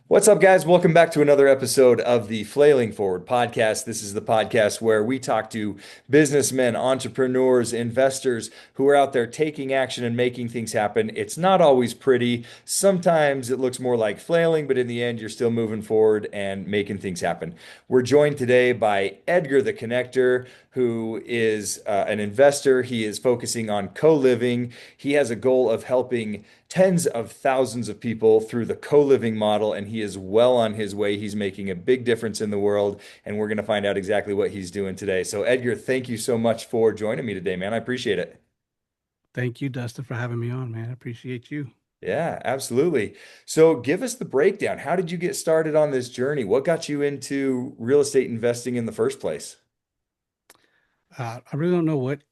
What's up, guys? Welcome back to another episode of the Flailing Forward Podcast. This is the podcast where we talk to businessmen, entrepreneurs, investors who are out there taking action and making things happen. It's not always pretty. Sometimes it looks more like flailing, but in the end, you're still moving forward and making things happen. We're joined today by Edgar the Connector, who is an investor. He is focusing on co-living. He has a goal of helping tens of thousands of people through the co-living model, and he is well on his way. He's making a big difference in the world, and we're going to find out exactly what he's doing today. So, Edgar, thank you so much for joining me today, man. I appreciate it. Thank you, Dustin, for having me on, man. I appreciate you. Yeah, absolutely. So, give us the breakdown. How did you get started on this journey? What got you into real estate investing in the first place? I really don't know what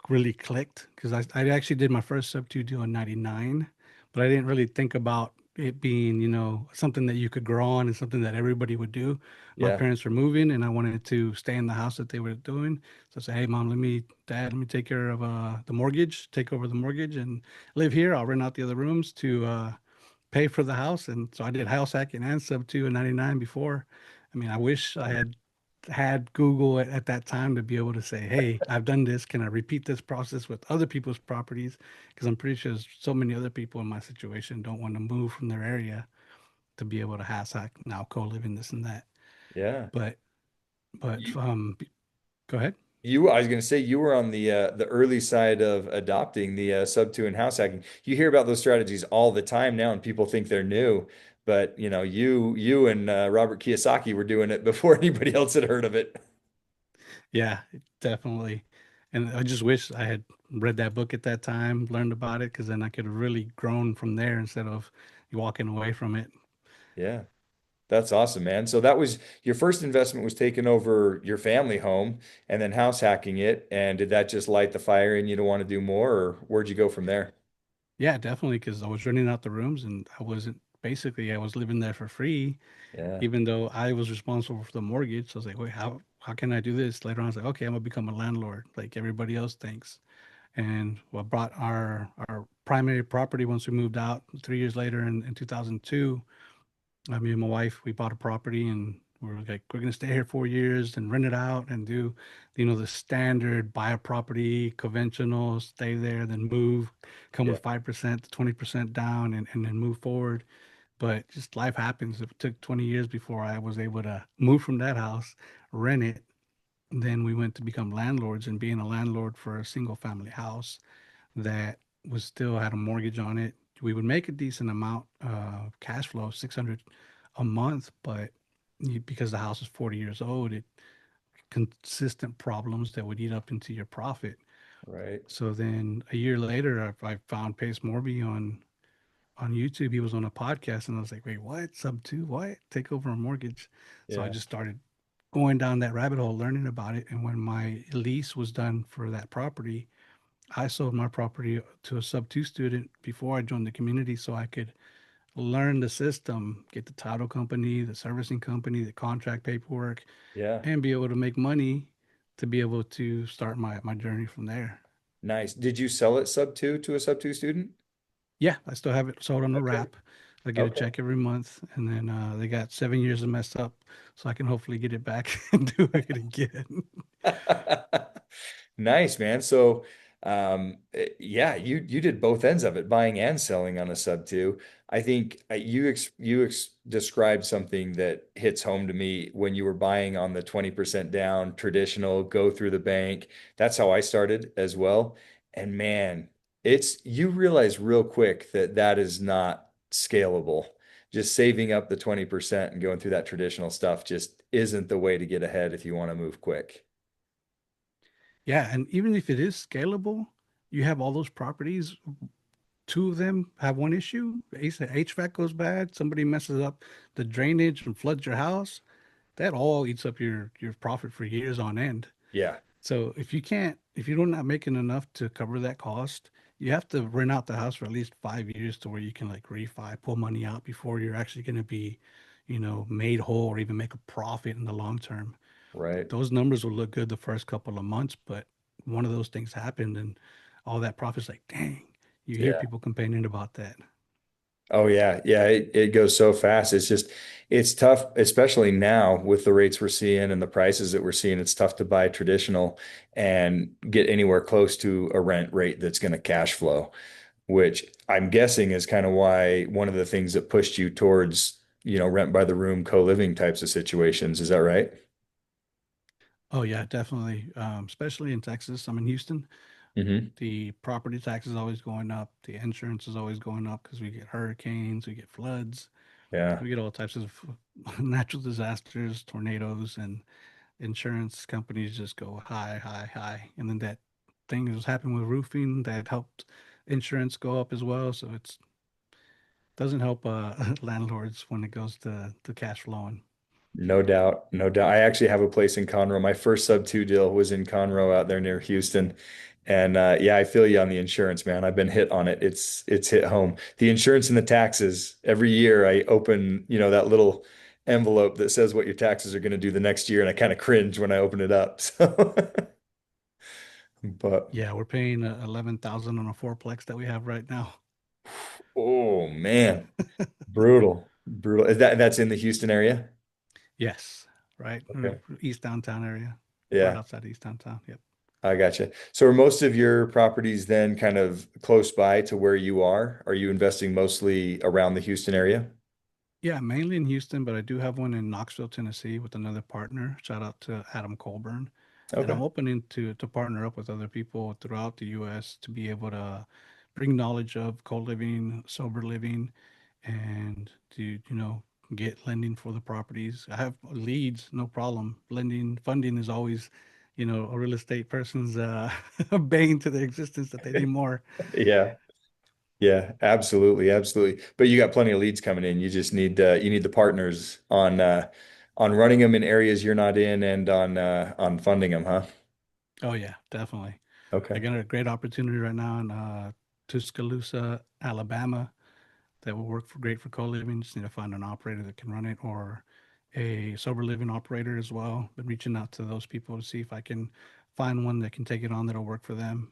really clicked because I actually did my first Sub2 deal in 99, but I didn't really think about it being, something that you could grow on and something that everybody would do. My Yeah, parents were moving and I wanted to stay in the house that they were doing. So I said, hey, mom, dad, let me take care of the mortgage, take over the mortgage and live here. I'll rent out the other rooms to pay for the house. And so I did house hacking and Sub2 in 99 before. I mean, I wish I had Google at that time to be able to say, hey, I've done this. Can I repeat this process with other people's properties? Because I'm pretty sure so many other people in my situation don't want to move from their area to be able to house hack now, co-living this and that. yeah. But but You, go ahead. I was going to say you were on the early side of adopting the sub two and house hacking. You hear about those strategies all the time now, and people think they're new. But you and Robert Kiyosaki were doing it before anybody else had heard of it. Yeah, definitely. And I just wish I had read that book at that time, learned about it, because then I could have really grown from there instead of walking away from it. Yeah, that's awesome, man. So that was your first investment was taking over your family home and then house hacking it. And did that just light the fire and you don't want to do more, or where'd you go from there? Yeah, definitely, because I was renting out the rooms and I was living there for free, Yeah, even though I was responsible for the mortgage. So I was like, wait, how can I do this? Later on, I was like, okay, I'm gonna become a landlord like everybody else thinks. And what brought our primary property once we moved out 3 years later in 2002, me and my wife, we bought a property and we were like, we're gonna stay here 4 years and rent it out and do, the standard buy a property, conventional, stay there, then move, come yeah, with 5% to 20% down and then move forward. But just life happens. It took 20 years before I was able to move from that house, rent it. Then we went to become landlords and being a landlord for a single family house that was still had a mortgage on it. We would make a decent amount of cash flow, 600 a month, but because the house is 40 years old, it consistent problems that would eat up into your profit. right. So then a year later, I found Pace Morby on YouTube. He was on a podcast, and I was like, "Wait, what? Sub2? What? Take over a mortgage?" So I Yeah, just started going down that rabbit hole, learning about it. And when my lease was done for that property, I sold my property to a Sub2 student before I joined the community so I could learn the system, get the title company, the servicing company, the contract paperwork, yeah. and be able to make money to be able to start my journey from there. Nice. Did you sell it sub two to a sub two student? Yeah, I still have it sold on the Okay. wrap. I get a Okay. check every month, and then they got 7 years to mess up, so I can hopefully get it back and do it again. Nice, man. So, yeah, you did both ends of it, buying and selling on a sub two. I think you described something that hits home to me when you were buying on the 20% down, traditional, go through the bank. That's how I started as well. And man, it's you realize real quick that that is not scalable. Just saving up the 20% and going through that traditional stuff just isn't the way to get ahead if you want to move quick. Yeah, and even if it is scalable, you have all those properties. Two of them have one issue. HVAC goes bad. Somebody messes up the drainage and floods your house. That all eats up your profit for years on end. Yeah. So if you're not making enough to cover that cost, you have to rent out the house for at least 5 years to where you can like refi, pull money out before you're actually going to be, made whole or even make a profit in the long term. Right. Those numbers will look good the first couple of months, but one of those things happened and all that profit's like, dang, you hear Yeah. people complaining about that. Oh yeah, yeah, it goes so fast. It's just it's tough, especially now with the rates we're seeing and the prices that we're seeing. It's tough to buy traditional and get anywhere close to a rent rate that's going to cash flow, which I'm guessing is kind of why one of the things that pushed you towards, rent by the room, co-living types of situations. Is that right? Oh yeah, definitely. Especially in Texas. I'm in Houston. Hmm. The property tax is always going up. The insurance is always going up because we get hurricanes, we get floods, Yeah, we get all types of natural disasters, tornadoes, and insurance companies just go high, high, high. And then that thing was happening with roofing that helped insurance go up as well. So it's doesn't help landlords when it goes to cash flowing. no doubt, no doubt. I actually have a place in Conroe. My first Sub2 deal was in Conroe out there near Houston. And yeah, I feel you on the insurance, man. I've been hit on it. It's hit home. The insurance and the taxes. Every year I open, that little envelope that says what your taxes are going to do the next year, and I kind of cringe when I open it up. So, but Yeah, we're paying 11,000 on a fourplex that we have right now. oh man, brutal, brutal. That's in the Houston area? Yes, right. Okay. East downtown area, right Yeah. outside East downtown. Yep. I gotcha. So are most of your properties then kind of close by to where you are? Are you investing mostly around the Houston area? Yeah, mainly in Houston, but I do have one in Knoxville, Tennessee with another partner. Shout out to Adam Colburn. And I'm Okay. opening to partner up with other people throughout the US to be able to bring knowledge of co-living, sober living, and to, get lending for the properties. I have leads, no problem. Lending, funding is always, a real estate person's bane to their existence that they need more. Yeah. Yeah, absolutely, absolutely. But you got plenty of leads coming in. You need the partners on running them in areas you're not in and on funding them, huh? Oh yeah, definitely. I Okay. got a great opportunity right now in Tuscaloosa, Alabama, that will work for great for co-living. Just need to find an operator that can run it or a sober living operator as well. Been reaching out to those people to see if I can find one that can take it on that'll work for them.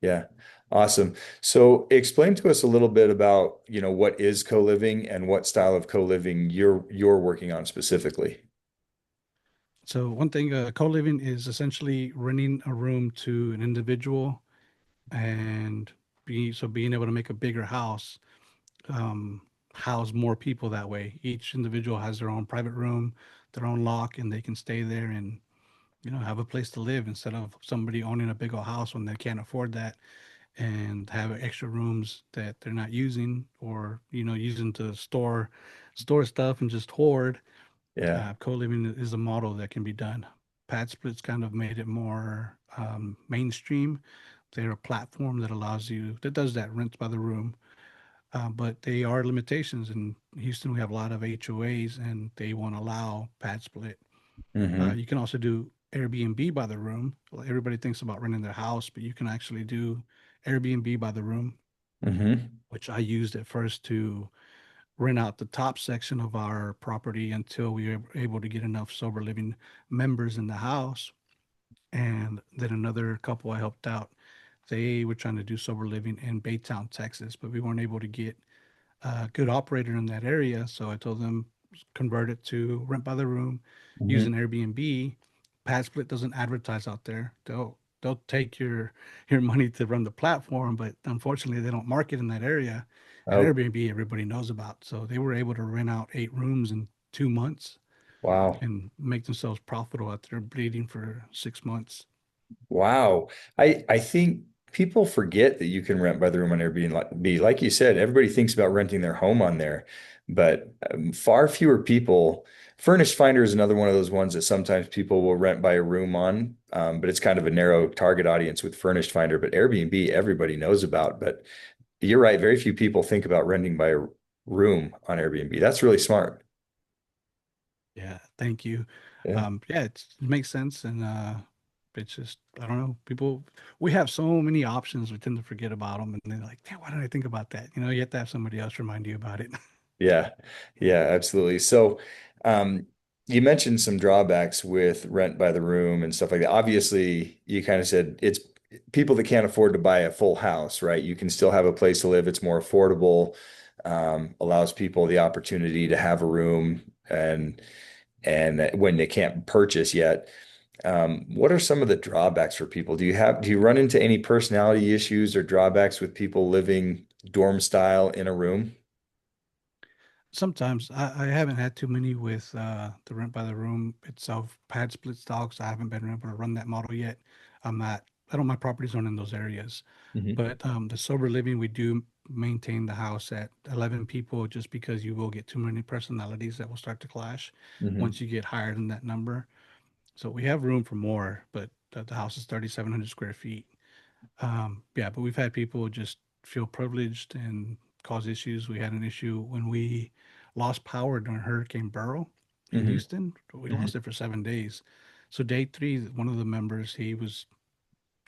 Yeah. Awesome. So explain to us a little bit about, what is co-living and what style of co-living you're working on specifically. So one thing, co-living is essentially renting a room to an individual and being able to make a bigger house, um, house more people that way. Each individual has their own private room, their own lock, and they can stay there and have a place to live instead of somebody owning a big old house when they can't afford that and have extra rooms that they're not using or using to store stuff and just hoard. Yeah. Co-living is a model that can be done. Pad splits kind of made it more mainstream. They're a platform that allows you that does that rent by the room, but they are limitations. In Houston, we have a lot of HOAs, and they won't allow pad split. Hmm. You can also do Airbnb by the room. Well, everybody thinks about renting their house, but you can actually do Airbnb by the room, Hmm. which I used at first to rent out the top section of our property until we were able to get enough sober living members in the house. And then another couple I helped out, they were trying to do sober living in Baytown, Texas, but we weren't able to get a good operator in that area. So I told them convert it to rent by the room, use Hmm. an Airbnb. PadSplit doesn't advertise out there. They'll take your money to run the platform, but unfortunately they don't market in that area. And Oh, Airbnb everybody knows about. So they were able to rent out 8 rooms in 2 months wow. and make themselves profitable after bleeding for 6 months. Wow. I think people forget that you can rent by the room on Airbnb. Like you said, everybody thinks about renting their home on there, but far fewer people. Furnished Finder is another one of those ones that sometimes people will rent by a room on, but it's kind of a narrow target audience with Furnished Finder. But Airbnb, everybody knows about. But you're right, very few people think about renting by a room on Airbnb. That's really smart. Yeah, thank you. Yeah. Yeah, it makes sense, and it's just I don't know. People, we have so many options. We tend to forget about them, and they're like, "Damn, why did I think about that?" You have to have somebody else remind you about it. Yeah, yeah, absolutely. So, um, you mentioned some drawbacks with rent by the room and stuff like that. Obviously, you kind of said it's people that can't afford to buy a full house, right? You can still have a place to live. It's more affordable. allows people the opportunity to have a room and when they can't purchase yet. What are some of the drawbacks for people? Do you run into any personality issues or drawbacks with people living dorm style in a room? Sometimes I haven't had too many with the rent by the room itself, pad split stocks. I haven't been able to run that model yet. I'm not, I don't, my properties aren't in those areas. Hmm. But the sober living, we do maintain the house at 11 people just because you will get too many personalities that will start to clash Hmm. once you get higher than that number. So we have room for more, but the house is 3,700 square feet. Yeah, but we've had people just feel privileged and cause issues. We had an issue when we lost power during Hurricane Burrow in Hmm. Houston. We Hmm. lost it for 7 days. So day three, one of the members, he was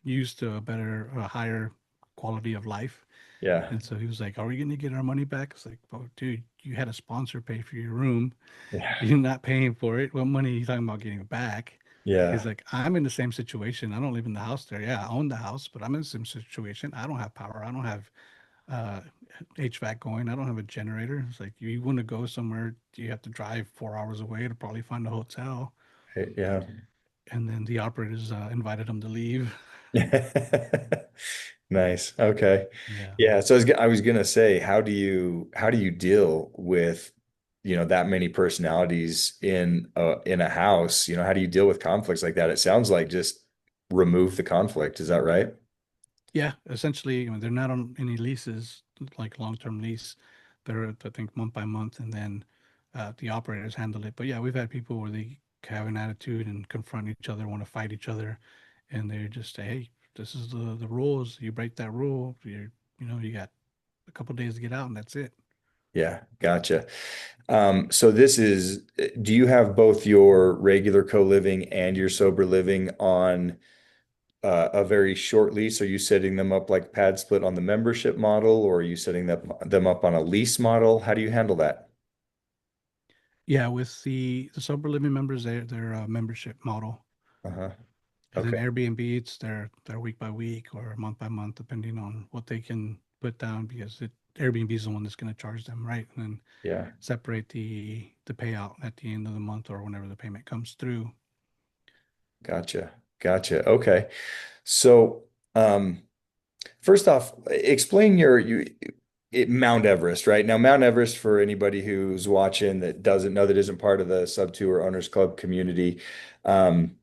used to a higher quality of life. Yeah. And so he was like, "Are we going to get our money back?" It's like, "Oh, dude, you had a sponsor pay for your room. Yeah. You're not paying for it. What money are you talking about getting back?" He's Yeah. like, "I'm in the same situation. I don't live in the house there. Yeah, I own the house, but I'm in the same situation. I don't have power. I don't have uh, HVAC going. I don't have a generator." It's like, you want to go somewhere, you have to drive 4 hours away to probably find a hotel. Yeah. And then the operators invited him to leave. Nice. Okay. Yeah. Yeah. So I was gonna say, how do you deal with, that many personalities in a house? How do you deal with conflicts like that? It sounds like just remove the conflict. Is that right? Yeah, essentially, they're not on any leases, like long-term lease. They're, I think, month by month, and then the operators handle it. But yeah, we've had people where they have an attitude and confront each other, want to fight each other, and they just say, "Hey, this is the rules. You break that rule, you got a couple days to get out, and that's it." Yeah. Gotcha. So do you have both your regular co-living and your sober living on a very short lease? Are you setting them up like pad split on the membership model, or are you setting them up on a lease model? How do you handle that? Yeah, with the sober living members, they're a membership model. Uh-huh. And then Okay. Airbnb, it's their week by week or month by month, depending on what they can put down, because Airbnb is the one that's going to charge them, right? And then Yeah. separate the payout at the end of the month or whenever the payment comes through. Gotcha. Gotcha. Okay. So, first off, explain Mount Everest, right? Now, Mount Everest, for anybody who's watching that doesn't know, that isn't part of the Sub2 or Owners Club community, um,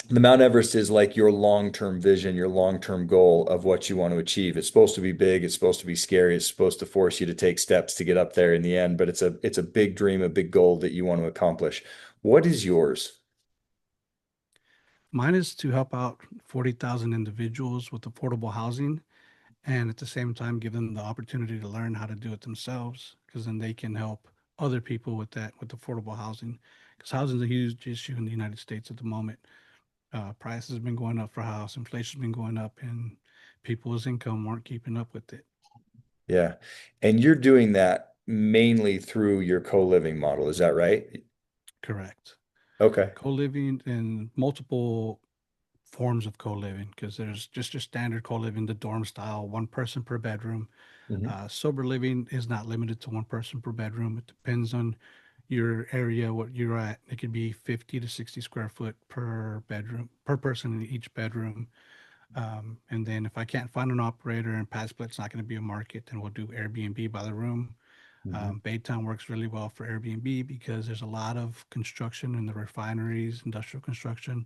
the Mount Everest is like your long-term vision, your long-term goal of what you want to achieve. It's supposed to be big, it's supposed to be scary, it's supposed to force you to take steps to get up there in the end, but it's a big dream, a big goal that you want to accomplish. What is yours? Mine is to help out 40,000 individuals with affordable housing, and at the same time give them the opportunity to learn how to do it themselves, because then they can help other people with that, with affordable housing, because housing is a huge issue in the United States at the moment. Prices have been going up for house, inflation's been going up, and people's income aren't keeping up with it. Yeah. And you're doing that mainly through your co-living model, is that right? Correct. Okay. Co-living and multiple forms of co-living, because there's just your standard co-living, the dorm style, one person per bedroom. Hmm. Sober living is not limited to one person per bedroom. It depends on your area, what you're at. It could be 50 to 60 square foot per bedroom, per person in each bedroom. And then if I can't find an operator and pad split's not going to be a market, then we'll do Airbnb by the room. Hmm. Baytown works really well for Airbnb because there's a lot of construction in the refineries, industrial construction.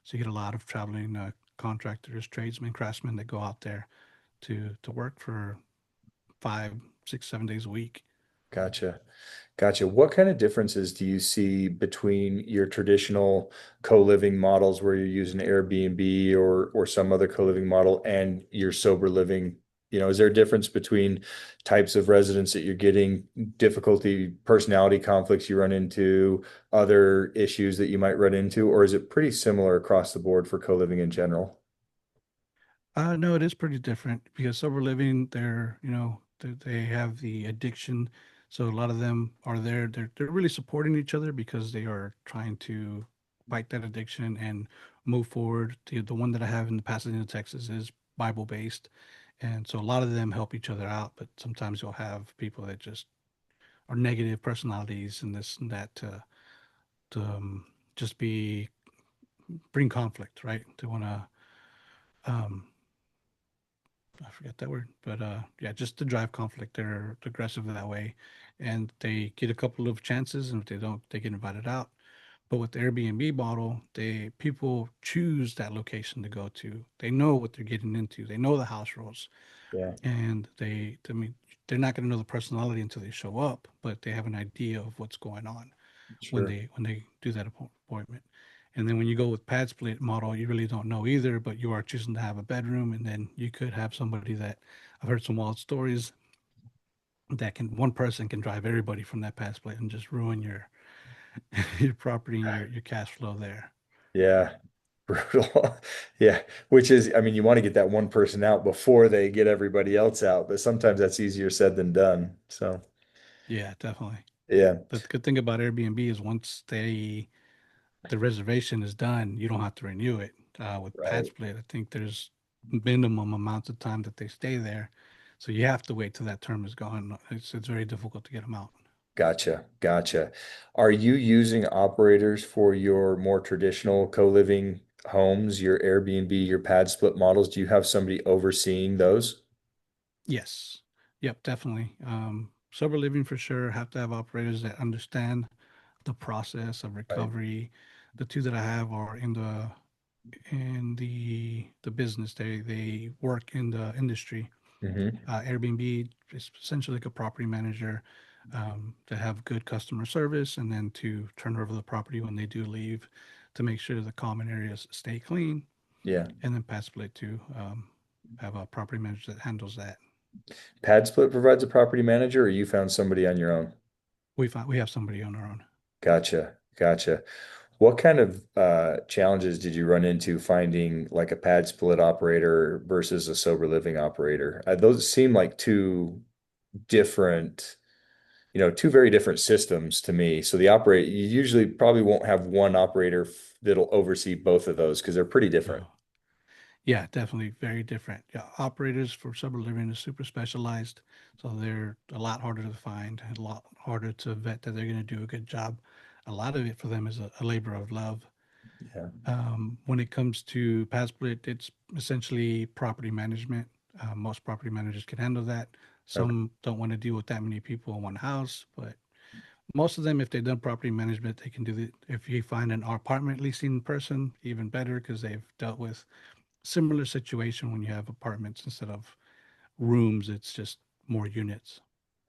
So you get a lot of traveling contractors, tradesmen, craftsmen that go out there to work for 5, 6, 7 days a week. Gotcha. Gotcha. What kind of differences do you see between your traditional co-living models where you're using Airbnb or some other co-living model and your sober living? Is there a difference between types of residents that you're getting, difficulty, personality conflicts you run into, other issues that you might run into, or is it pretty similar across the board for co-living in general? No, it is pretty different because sober living, they have the addiction. So a lot of them are there. They're really supporting each other because they are trying to fight that addiction and move forward. The one that I have in Pasadena, Texas, is Bible based, And so a lot of them help each other out, but sometimes you'll have people that just are negative personalities and this and that to just be bring conflict, right? They want to um, I forget that word, but yeah, just to drive conflict. They're aggressive that way, and they get a couple of chances, and if they don't, they get invited out. But with the Airbnb model, they people choose that location to go to. They know what they're getting into. They know the house rules, Yeah, and I mean, they're not going to know the personality until they show up, but they have an idea of what's going on sure. when they do that appointment. And then when you go with pad split model, you really don't know either, but you are choosing to have a bedroom, and then you could have somebody that I've heard some wild stories that can one person can drive everybody from that pad split and just ruin your your property and your cash flow there. Yeah, brutal. Yeah, which is, I mean, you want to get that one person out before they get everybody else out, but sometimes that's easier said than done. So, Yeah, definitely. yeah, The good thing about Airbnb is once the reservation is done, you don't have to renew it. With pad right. split, I think there's minimum amounts of time that they stay there, so you have to wait till that term is gone. It's very difficult to get them out. Gotcha. Gotcha. Are you using operators for your more traditional co-living homes, your Airbnb, your pad split models? Do you have somebody overseeing those? Yes, yep, definitely. Sober living for sure. Have to have operators that understand the process of Right. recovery. The two that I have are in the business. They work in the industry. Hmm. Airbnb is essentially like a property manager to have good customer service and then to turn over the property when they do leave to make sure the common areas stay clean. Yeah. And then Pass Play to have a property manager that handles that. Pad split provides a property manager, or you found somebody on your own? We have somebody on our own. Gotcha. Gotcha. What kind of challenges did you run into finding like a pad split operator versus a sober living operator? Those seem like two different, two very different systems to me. So you usually probably won't have one operator that'll oversee both of those because they're pretty different. No. Yeah, definitely very different. Yeah, operators for suburban living is super specialized, so they're a lot harder to find, a lot harder to vet that they're going to do a good job. A lot of it for them is a labor of love. Yeah. When it comes to pad split, it's essentially property management. Most property managers can handle that. Okay. Some don't want to deal with that many people in one house, but most of them, if they've done property management, they can do it. If you find an apartment leasing person, even better because they've dealt with similar situation when you have apartments instead of rooms, it's just more units.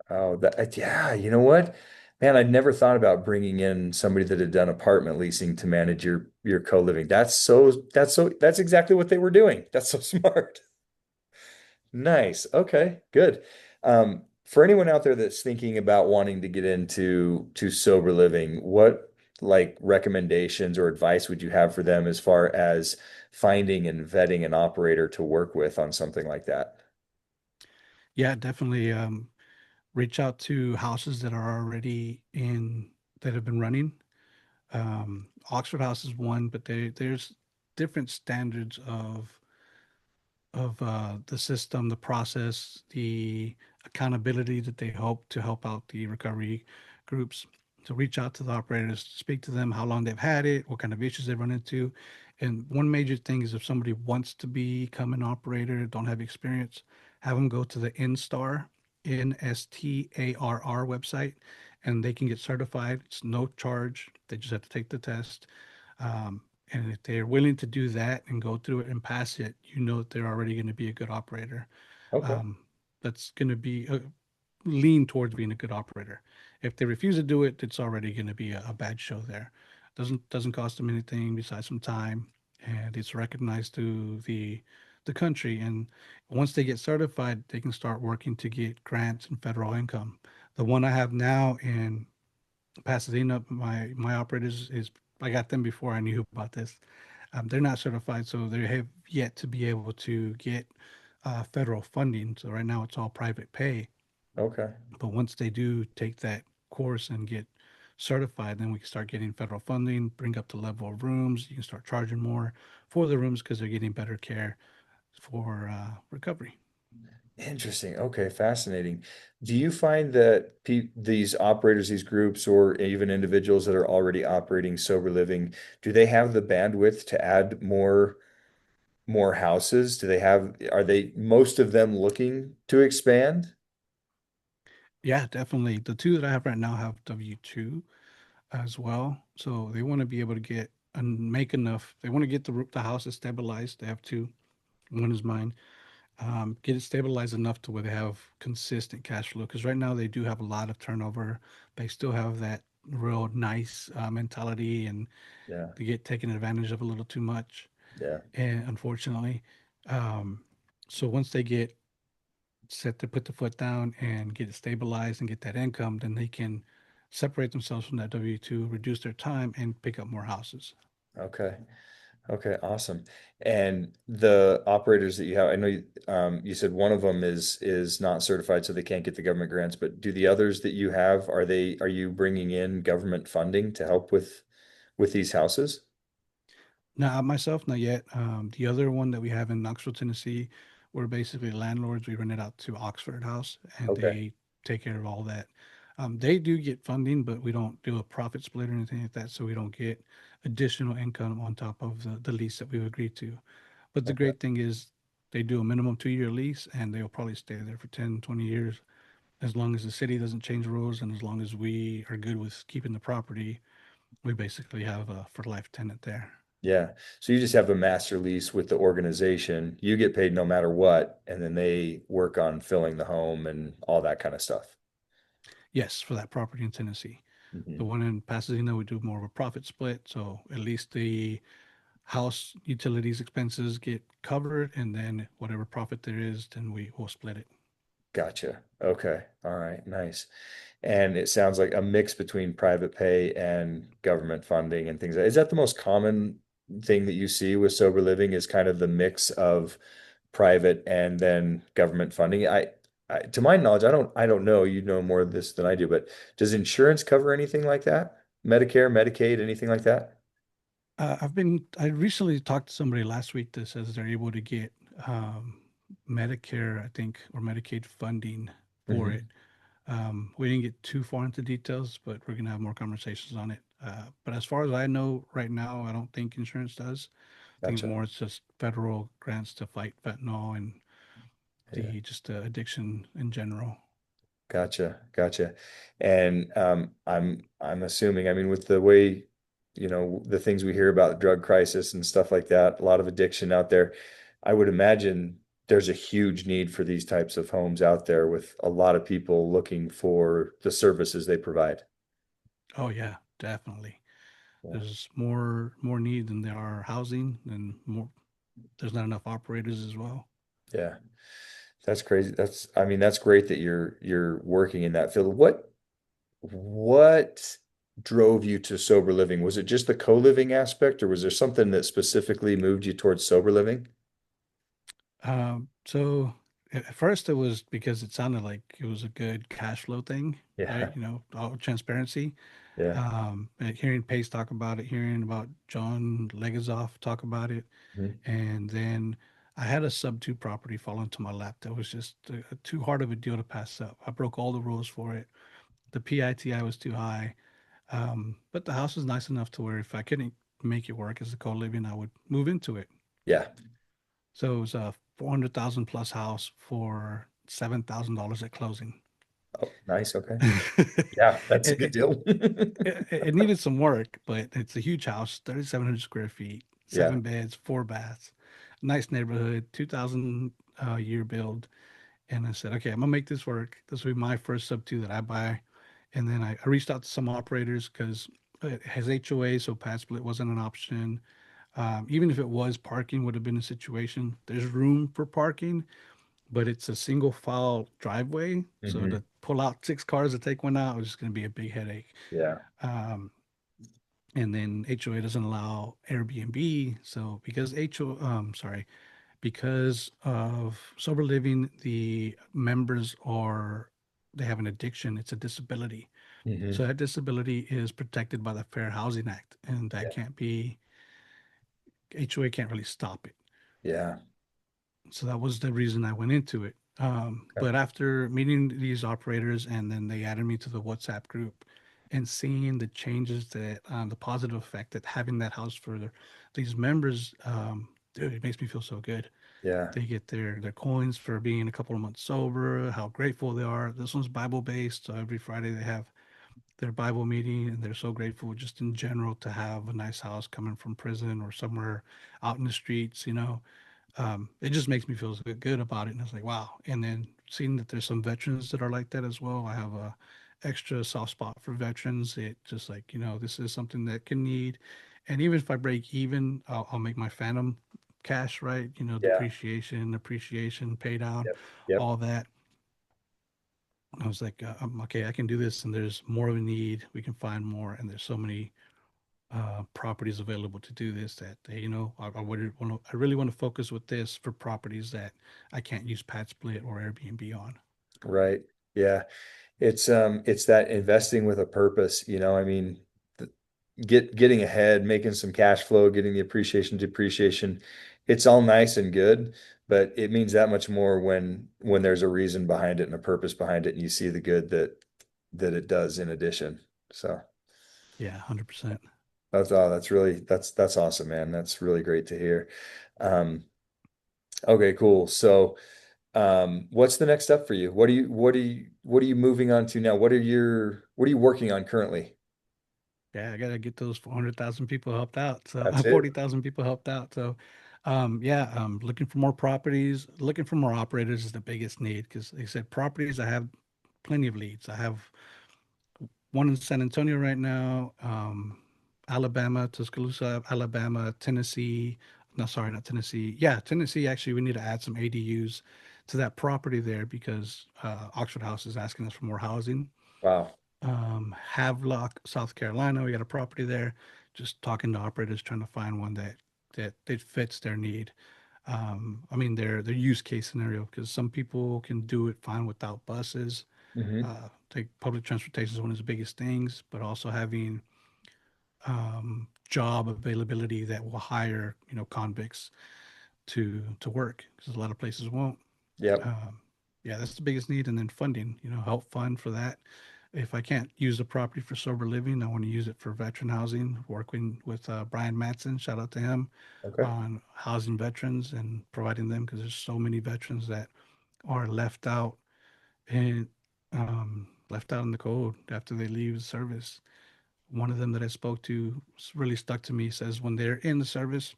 Oh, yeah, you know what? Man, I'd never thought about bringing in somebody that had done apartment leasing to manage your co-living. That's exactly what they were doing. That's so smart. Nice. Okay, good. For anyone out there that's thinking about wanting to get into to sober living, what like recommendations or advice would you have for them as far as finding and vetting an operator to work with on something like that? Yeah, definitely reach out to houses that are already in that have been running. Oxford House is one, but there's different standards of the system, the process, the accountability that they hope to help out the recovery groups. To reach out to the operators, speak to them, how long they've had it, what kind of issues they run into. And one major thing is if somebody wants to become an operator, don't have experience, have them go to the NSTAR, NSTARR website, and they can get certified. It's no charge. They just have to take the test. Um, and if they're willing to do that and go through it and pass it, you know that they're already going to be a good operator. Okay. Um, that's going to be lean towards being a good operator. If they refuse to do it, it's already going to be a bad show there. Doesn't cost them anything besides some time, and it's recognized to the country. And once they get certified, they can start working to get grants and federal income. The one I have now in Pasadena, my operators is I got them before I knew about this. They're not certified, so they have yet to be able to get federal funding. So right now it's all private pay. Okay. But once they do take that course and get certified, then we can start getting federal funding, bring up the level of rooms. You can start charging more for the rooms because they're getting better care for recovery. Interesting. Okay, fascinating. Do you find that these operators, these groups, or even individuals that are already operating sober living, do they have the bandwidth to add more houses? Are they most of them looking to expand? Yeah, definitely. The two that I have right now have W-2 as well. So they want to be able to get and make enough. They want to get the houses stabilized. They have two. One is mine. Get it stabilized enough to where they have consistent cash flow. Because right now they do have a lot of turnover. They still have that real nice mentality, and Yeah, they get taken advantage of a little too much. yeah. And unfortunately, um, so once they get set to put the foot down and get it stabilized and get that income, then they can separate themselves from that W-2, reduce their time, and pick up more houses. Okay. Okay, awesome. And the operators that you have, I know you said one of them is not certified, so they can't get the government grants, but do the others that you have, are you bringing in government funding to help with these houses? Now, myself, not yet. The other one that we have in Knoxville, Tennessee, we're basically landlords. We rent it out to Oxford House, and Okay. they take care of all that. They do get funding, but we don't do a profit split or anything like that, so we don't get additional income on top of the lease that we've agreed to. But the Okay. great thing is they do a minimum 2-year lease, and they'll probably stay there for 10, 20 years. As long as the city doesn't change rules and as long as we are good with keeping the property, we basically have a for life tenant there. Yeah. So you just have a master lease with the organization. You get paid no matter what, and then they work on filling the home and all that kind of stuff. Yes, for that property in Tennessee. The Mhm. one in Pasadena, we do more of a profit split. So at least the house utilities expenses get covered, and then whatever profit there is, then we will split it. Gotcha. Okay. All right. Nice. And it sounds like a mix between private pay and government funding and things. Is that the most common thing that you see with sober living is kind of the mix of private and then government funding? To my knowledge, I don't know. You know more of this than I do, but does insurance cover anything like that? Medicare, Medicaid, anything like that? I recently talked to somebody last week that says they're able to get Medicare, I think, or Medicaid funding for it. Hmm. We didn't get too far into details, but we're gonna have more conversations on it. But as far as I know, right now, I don't think insurance does. I think Gotcha. more it's just federal grants to fight fentanyl and Yeah. the just addiction in general. Gotcha, gotcha. And I'm assuming, I mean, with the way, the things we hear about drug crisis and stuff like that, a lot of addiction out there, I would imagine there's a huge need for these types of homes out there with a lot of people looking for the services they provide. Oh yeah, definitely. Yeah. There's more need than there are housing, and more. There's not enough operators as well. Yeah. That's crazy. I mean, that's great that you're working in that field. What drove you to sober living? Was it just the co-living aspect, or was there something that specifically moved you towards sober living? So at first it was because it sounded like it was a good cash flow thing, right? Yeah, All transparency. yeah. And hearing Pace talk about it, hearing about John Legazoff talk about it, Mhm. and then I had a Sub2 property fall into my lap that was just too hard of a deal to pass up. I broke all the rules for it. The PITI was too high, but the house was nice enough to where if I couldn't make it work as a co-living, I would move into it. Yeah. So it was a 400,000 plus house for $7,000 at closing. Oh, nice. Okay. it, Yeah, that's a good it, deal. it needed some work, but it's a huge house, 3,700 square feet, Yeah. 7 beds, 4 baths, nice neighborhood, 2000 year build. And I said, okay, I'm gonna make this work. This will be my first Sub2 that I buy. And then I reached out to some operators because it has HOA, so pad split wasn't an option. Even if it was, parking would have been a situation. There's room for parking, but it's a single file driveway. So Hmm. to pull out 6 cars to take one out was just going to be a big headache. Yeah. Um, and then HOA doesn't allow Airbnb. So because of sober living, the members they have an addiction. It's a disability. Hmm. So that disability is protected by the Fair Housing Act, and that Yeah. can't be HOA can't really stop it. Yeah. So that was the reason I went into it. But after meeting these operators, and then they added me to the WhatsApp group, and seeing the changes that the positive effect that having that house for these members, dude, it makes me feel so good. Yeah. They get their coins for being a couple of months sober, how grateful they are. This one's Bible based, so every Friday they have their Bible meeting, and they're so grateful just in general to have a nice house coming from prison or somewhere out in the streets, it just makes me feel so good about it. And it's like, wow. And then seeing that there's some veterans that are like that as well. I have a extra soft spot for veterans. It just like, this is something that can need. And even if I break even, I'll make my phantom cash, right? Yeah. Depreciation, appreciation, pay down, Yep. Yep. all that. I was like, I'm okay, I can do this. And there's more of a need. We can find more. And there's so many properties available to do this that I would want to I really want to focus with this for properties that I can't use pad split or Airbnb on. Right. Yeah. It's that investing with a purpose, I mean, th- getting ahead, making some cash flow, getting the appreciation, depreciation. It's all nice and good, but it means that much more when there's a reason behind it and a purpose behind it, and you see the good that it does in addition. So Yeah, 100%. that's awesome, man. That's really great to hear. Um, okay, cool. So what's the next step for you? What are you moving on to now? What are you working on currently? Yeah, I gotta get those 400,000 people helped out. So That's it. 40,000 people helped out. So yeah, looking for more properties, looking for more operators is the biggest need because they said properties. I have plenty of leads. I have one in San Antonio right now, Alabama, Tuscaloosa, Alabama, Tennessee. No, sorry, not Tennessee. Yeah, Tennessee. Actually, we need to add some ADUs to that property there because Oxford House is asking us for more housing. Wow. Havelock, South Carolina, we got a property there. Just talking to operators, trying to find one that fits their need. I mean, their use case scenario because some people can do it fine without buses. Hmm. Take public transportation is one of the biggest things, but also having job availability that will hire convicts to work because a lot of places won't. Yep. Um, yeah, that's the biggest need, and then funding. Help fund for that. If I can't use the property for sober living, I want to use it for veteran housing. Working with Brian Matson, shout out to him, Okay. on housing veterans and providing them because there's so many veterans that are left out and left out in the cold after they leave the service. One of them that I spoke to really stuck to me. Says when they're in the service,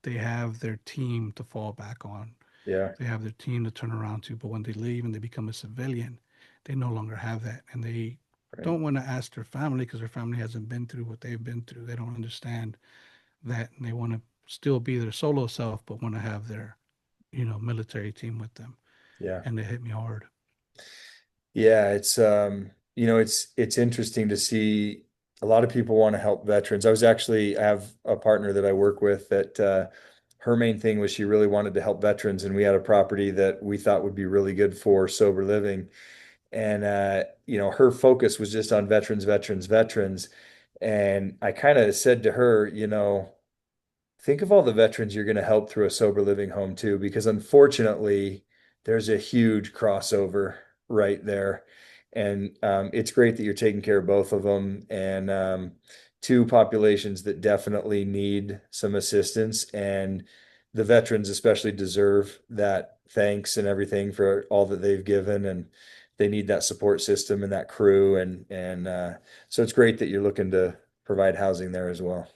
they have their team to fall back on. Yeah. They have their team to turn around to. But when they leave and they become a civilian, they no longer have that, and they Right. don't want to ask their family because their family hasn't been through what they've been through. They don't understand that, and they want to still be their solo self, but want to have their military team with them. Yeah. And they hit me hard. Yeah, it's interesting to see a lot of people want to help veterans. I have a partner that I work with that her main thing was she really wanted to help veterans, and we had a property that we thought would be really good for sober living. And her focus was just on veterans, veterans, veterans. And I kind of said to her, think of all the veterans you're going to help through a sober living home too, because unfortunately, there's a huge crossover right there. And it's great that you're taking care of both of them and two populations that definitely need some assistance. And the veterans especially deserve that thanks and everything for all that they've given. And they need that support system and that crew. And so it's great that you're looking to provide housing there as well.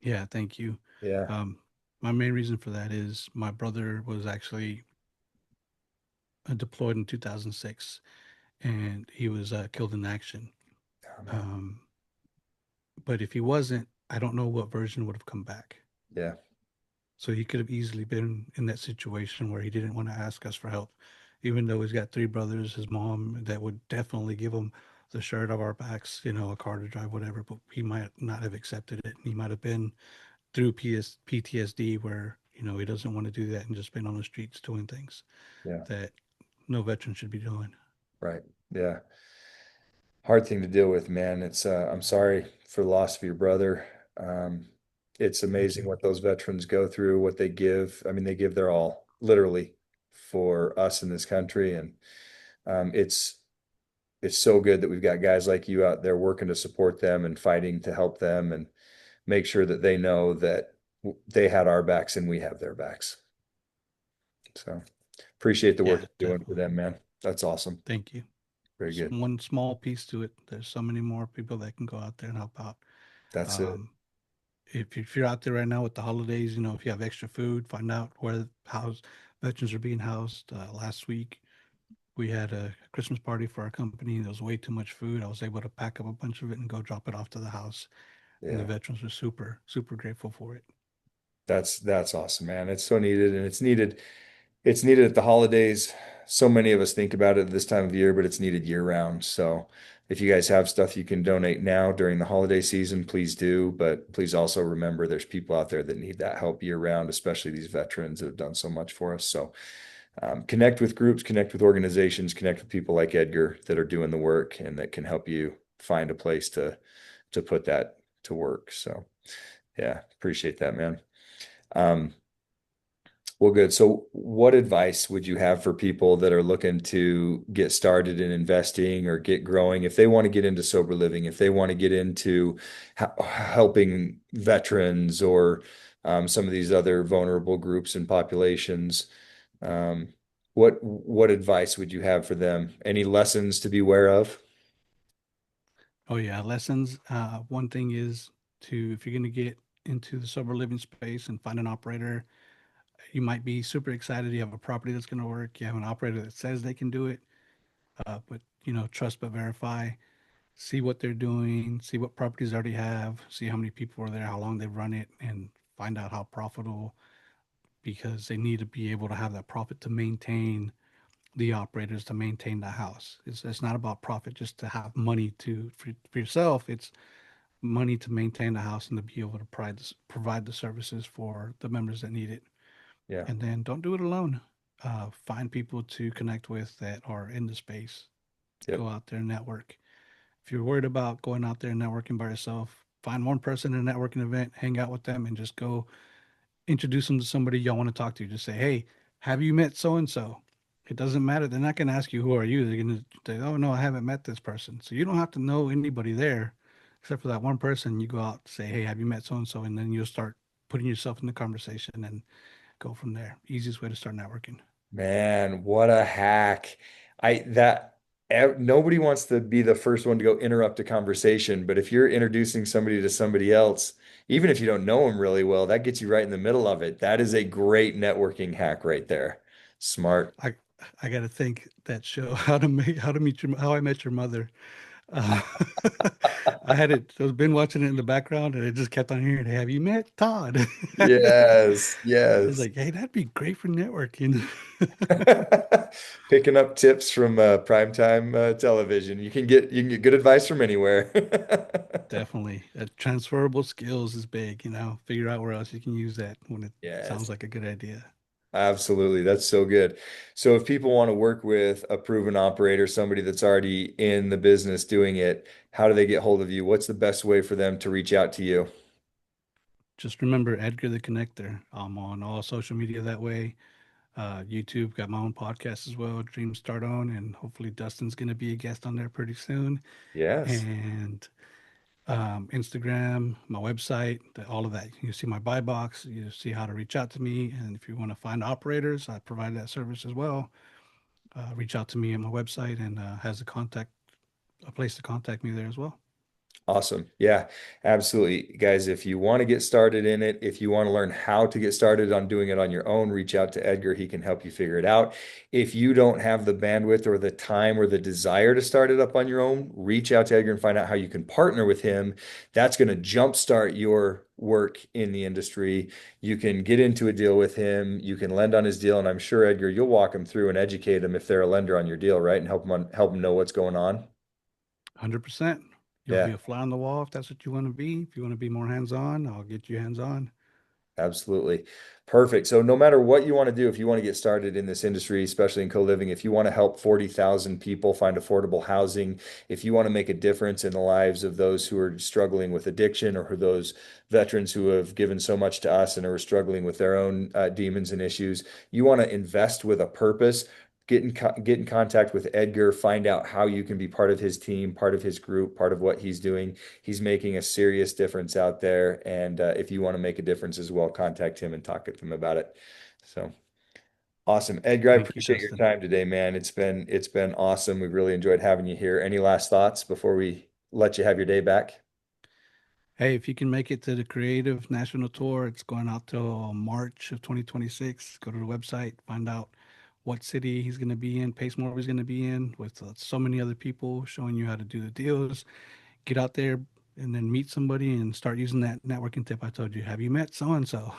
Yeah, thank you. Yeah. Um, my main reason for that is my brother was actually deployed in 2006, and he was killed in action. Oh, man. Um, but if he wasn't, I don't know what version would have come back. Yeah. So he could have easily been in that situation where he didn't want to ask us for help, even though he's got three brothers, his mom that would definitely give him the shirt of our backs, a car to drive, whatever. But he might not have accepted it. He might have been through PTSD where he doesn't want to do that and just been on the streets doing things Yeah. that no veteran should be doing. Right. Yeah. Hard thing to deal with, man. I'm sorry for the loss of your brother. Um, it's Thank amazing you. what those veterans go through, what they give. I mean, they give their all, literally. for us in this country. And um, it's it's so good that we've got guys like you out there working to support them and fighting to help them and make sure that they know that they had our backs and we have their backs. So appreciate the work Yeah, you're doing for definitely. them, man. That's awesome. Thank you. Very Just good. one small piece to it. There's so many more people that can go out there and help out. That's it. Um, if you're out there right now with the holidays, if you have extra food, find out where house veterans are being housed. Last week we had a Christmas party for our company. There was way too much food. I was able to pack up a bunch of it and go drop it off to the house, and the Yeah. veterans were super grateful for it. That's awesome, man. It's so needed and it's needed at the holidays. So many of us think about it this time of year, but it's needed year round. So if you guys have stuff you can donate now during the holiday season, please do. But please also remember there's people out there that need that help year round, especially these veterans that have done so much for us. So connect with groups, connect with organizations, connect with people like Edgar that are doing the work and that can help you find a place to put that to work. So yeah, appreciate that, man. Um, well, good. So, what advice would you have for people that are looking to get started in investing or get growing? If they want to get into sober living, if they want to get into helping veterans or some of these other vulnerable groups and populations, um, what advice would you have for them? Any lessons to be aware of? Oh yeah, lessons. One thing is to if you're going to get into the sober living space and find an operator, you might be super excited. You have a property that's going to work. You have an operator that says they can do it, but trust but verify. See what they're doing. See what properties they already have. See how many people are there, how long they've run it, and find out how profitable. Because they need to be able to have that profit to maintain the operators to maintain the house. It's not about profit just to have money for yourself. It's money to maintain the house and to be able to provide the services for the members that need it. Yeah. And then don't do it alone. Find people to connect with that are in the space. Yep. Go out there and network. If you're worried about going out there and networking by yourself, find one person in a networking event, hang out with them, and just go introduce them to somebody y'all want to talk to. Just say, hey, have you met so and so? It doesn't matter. They're not going to ask you who are you. They're going to say, oh no, I haven't met this person. So you don't have to know anybody there, except for that one person. You go out, say, hey, have you met so and so? And then you'll start putting yourself in the conversation and go from there. Easiest way to start networking. Man, what a hack. I that nobody wants to be the first one to go interrupt a conversation, but if you're introducing somebody to somebody else, even if you don't know them really well, that gets you right in the middle of it. That is a great networking hack right there. Smart. I I got to think that show how I met your mother. Uh, I had it. I was been watching it in the background, and it just kept on hearing, "Hey, have you met Todd?" Yes, I was yes. like, "Hey, that'd be great for networking." Picking up tips from primetime television. You can get good advice from anywhere. Definitely, transferable skills is big. Figure out where else you can use that when it sounds Yes. like a good idea. Absolutely. That's so good. So if people want to work with a proven operator, somebody that's already in the business doing it, how do they get hold of you? What's the best way for them to reach out to you? Just remember Edgar the Connector. I'm on all social media that way. YouTube, got my own podcast as well, Dream Start On, and hopefully Dustin's going to be a guest on there pretty soon. Yes. And Instagram, my website, all of that. You see my buy box, you see how to reach out to me. And if you want to find operators, I provide that service as well. Reach out to me on my website and has a place to contact me there as well. Awesome. Yeah, absolutely. Guys, if you want to get started in it, if you want to learn how to get started on doing it on your own, reach out to Edgar. He can help you figure it out. If you don't have the bandwidth or the time or the desire to start it up on your own, reach out to Edgar and find out how you can partner with him. That's going to jumpstart your work in the industry. You can get into a deal with him. You can lend on his deal, and I'm sure Edgar, you'll walk him through and educate them if they're a lender on your deal, right? And help them know what's going on. 100%. You'll be Yeah. a fly on the wall if that's what you want to be. If you want to be more hands on, I'll get you hands on. Absolutely. Perfect. So no matter what you want to do, if you want to get started in this industry, especially in co-living, if you want to help 40,000 people find affordable housing, if you want to make a difference in the lives of those who are struggling with addiction or who those veterans who have given so much to us and are struggling with their own demons and issues, you want to invest with a purpose. Get in contact with Edgar, find out how you can be part of his team, part of his group, part of what he's doing. He's making a serious difference out there. And if you want to make a difference as well, contact him and talk with him about it. So awesome. Edgar, I Thank you, appreciate your Dustin. time today, man. It's been awesome. We really enjoyed having you here. Any last thoughts before we let you have your day back? Hey, if you can make it to the Creative National Tour, it's going out till March of 2026. Go to the website, find out what city he's going to be in, pace more he's going to be in, with so many other people showing you how to do the deals. Get out there and then meet somebody and start using that networking tip I told you. Have you met so and so?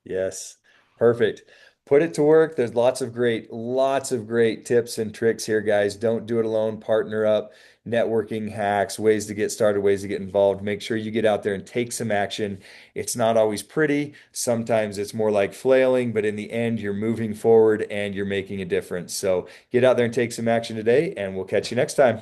Yes. Perfect. Put it to work. There's lots of great tips and tricks here, guys. Don't do it alone. Partner up, networking hacks, ways to get started, ways to get involved. Make sure you get out there and take some action. It's not always pretty. Sometimes it's more like flailing, but in the end, you're moving forward and you're making a difference. So get out there and take some action today, and we'll catch you next time.